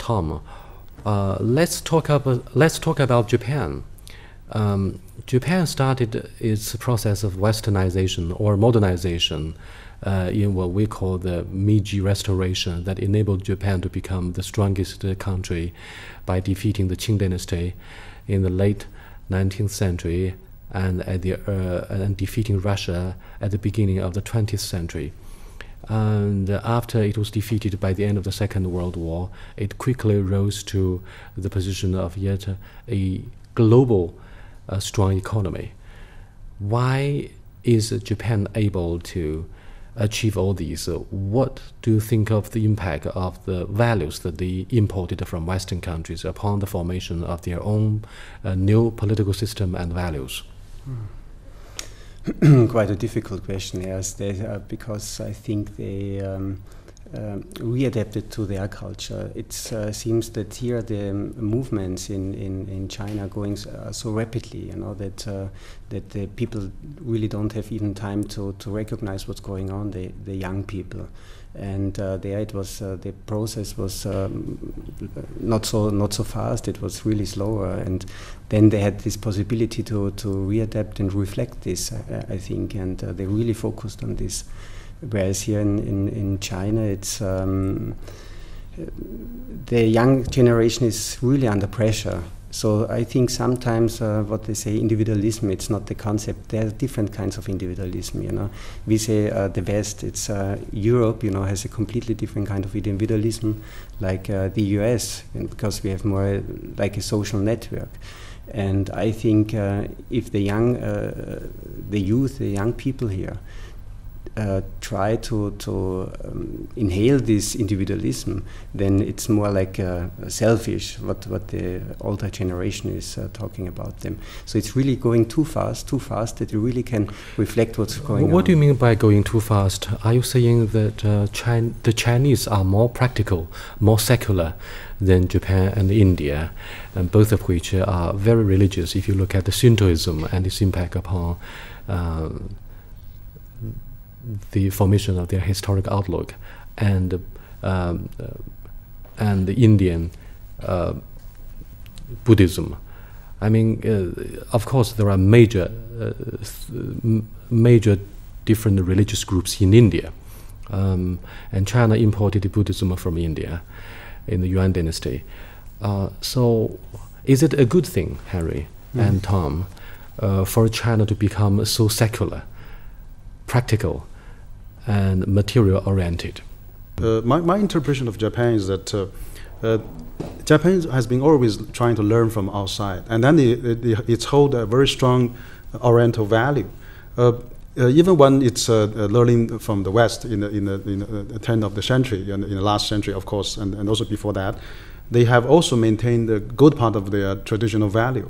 Tom, let's talk about Japan. Japan started its process of westernization or modernization in what we call the Meiji Restoration that enabled Japan to become the strongest country by defeating the Qing dynasty in the late 19th century and defeating Russia at the beginning of the 20th century. And after it was defeated by the end of the Second World War, it quickly rose to the position of yet a global strong economy. Why is Japan able to achieve all these? What do you think of the impact of the values that they imported from Western countries upon the formation of their own new political system and values? Quite a difficult question, yes, because I think they readapted to their culture. It seems that here the movements in China going so rapidly, that the people really don't have even time to recognize what's going on, the young people. And there it was, the process was not so fast. It was really slower, and then they had this possibility to readapt and reflect this, I think, and they really focused on this. Whereas here in China, it's the young generation is really under pressure. So I think sometimes what they say individualism, it's not the concept. There are different kinds of individualism. We say the West, it's Europe. Has a completely different kind of individualism, like the US, because we have more like a social network. And I think if the youth, the young people here, try to inhale this individualism, then it's more like selfish, what the older generation is talking about them. So it's really going too fast that you really can reflect what's going on. What do you mean by going too fast? Are you saying that the Chinese are more practical, more secular than Japan and India, and both of which are very religious if you look at the Shintoism and its impact upon the formation of their historic outlook, and the Indian Buddhism? I mean, of course, there are major different religious groups in India, and China imported Buddhism from India in the Yuan dynasty. So, is it a good thing, Harry and Tom, for China to become so secular, practical, and material-oriented? My interpretation of Japan is that Japan has been always trying to learn from outside, and then it's hold a very strong Oriental value. Even when it's learning from the West in the turn of the century, in the last century, of course, and also before that, they have also maintained a good part of their traditional value,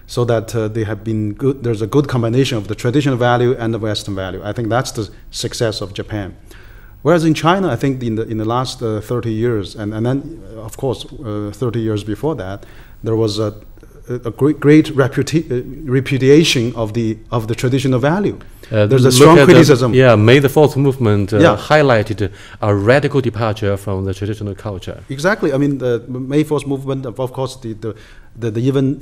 so that they have been good. There's a good combination of the traditional value and the Western value. I think that's the success of Japan. Whereas in China, I think in the last 30 years, and then of course 30 years before that, there was a great repudiation of the traditional value. There's a strong criticism. May the Fourth Movement highlighted a radical departure from the traditional culture. Exactly. I mean, the May 4th movement, of course, the even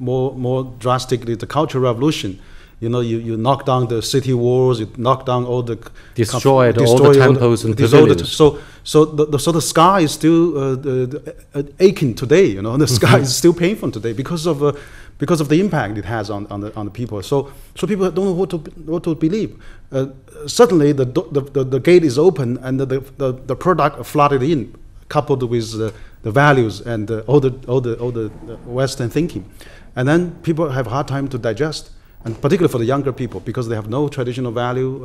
more drastically, the Cultural Revolution. You knock down the city walls, you knock down all the destroyed all the temples and pavilions. So the sky is still aching today. The sky is still painful today because of the impact it has on the people. So people don't know what to believe. Suddenly the gate is open and the product flooded in, coupled with the values and all the Western thinking, and then people have a hard time to digest. And particularly for the younger people, because they have no traditional value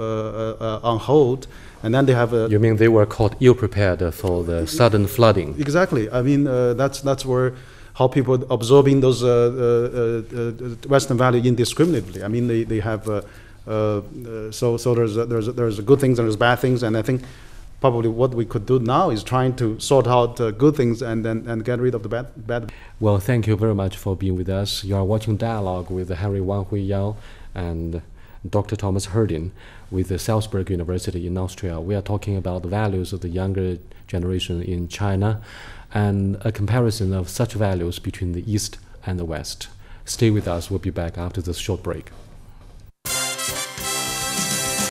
on hold, and then they have a... You mean they were caught ill-prepared for the sudden flooding? Exactly. I mean, that's where how people absorbing those Western value indiscriminately. I mean, they have... so there's good things and there's bad things, and I think probably what we could do now is trying to sort out good things and get rid of the bad. Well, thank you very much for being with us. You are watching Dialogue with Henry Wang Hui Yao and Dr. Thomas Herdin with the Salzburg University in Austria. We are talking about the values of the younger generation in China and a comparison of such values between the East and the West. Stay with us. We'll be back after this short break.